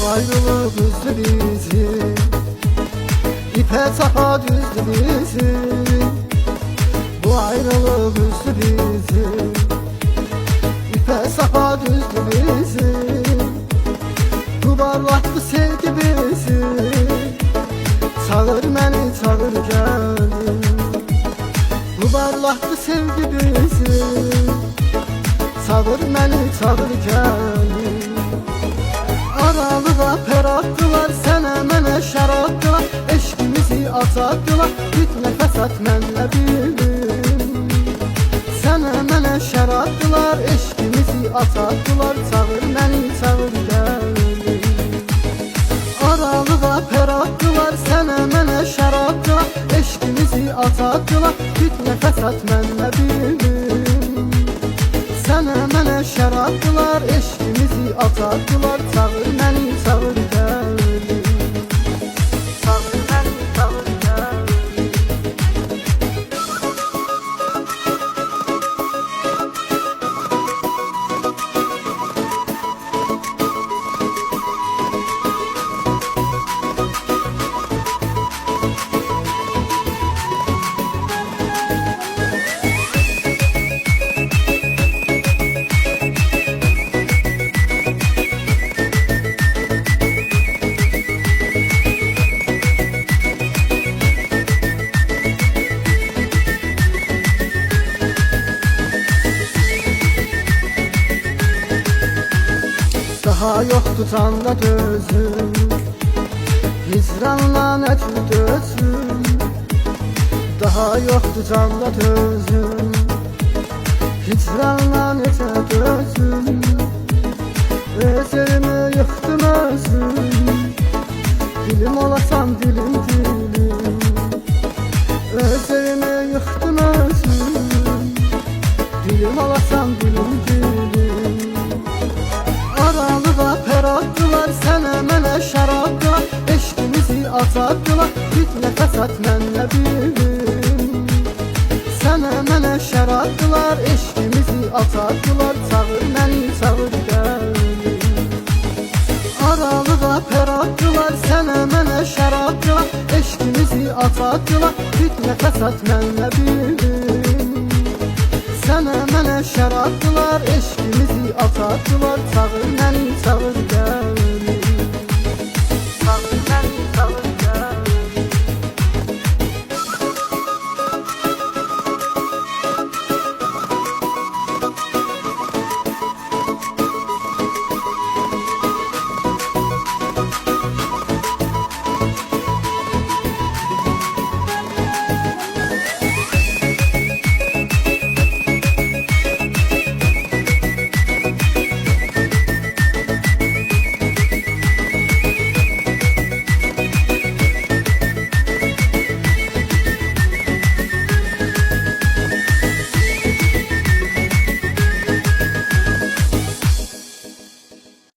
ayrılık üzdü bizi, İpe çapa düzdü bizi. Bu ayrılık üzdü bizi, İpe çapa düzdü bizi. Duvarlattı sevgi bizi, çağır məni çağır gəl. Duvarlattı sevgi bizi, çağır məni çağır gəl. Aralığa per attılar, sənə mənə şər attılar. Eşkimizi açattılar, bitmə fəsat mənlə bildim. Sənə mənə şər attılar, eşkimizi açattılar. Çağır məni çağır gəl. Aralığa per attılar, sənə mənə şər attılar. Eşkimizi açattılar, bitmə fəsat mənlə bildim. Sənə mənə şər attılar, eşkimizi açattılar. Çağır məni çağır gəl. Çağır məni çağır gəl. Daha yoktu canla gözüm, hicranla ne dözüm. Daha yoktu canla gözüm, hicranla ne dözüm. Özlerimi yıktım özüm, dilim olasan dilim dilim. Özlerimi yıktım özüm, dilim olasan dilim dilim. Aralığa per attılar, sənə mənə şər attılar. Eşkimizi açattılar, bitmə fəsat mənlə bildim. Sənə mənə şər attılar, eşkimizi açattılar. Çağır məni çağır gəl. Aralığa per attılar, sənə mənə şər attılar. Eşkimizi açattılar, bitmə fəsat mənlə bildim. Sənə mənə şər attılar, eşkimizi açattılar. Çağır məni çağır gəl.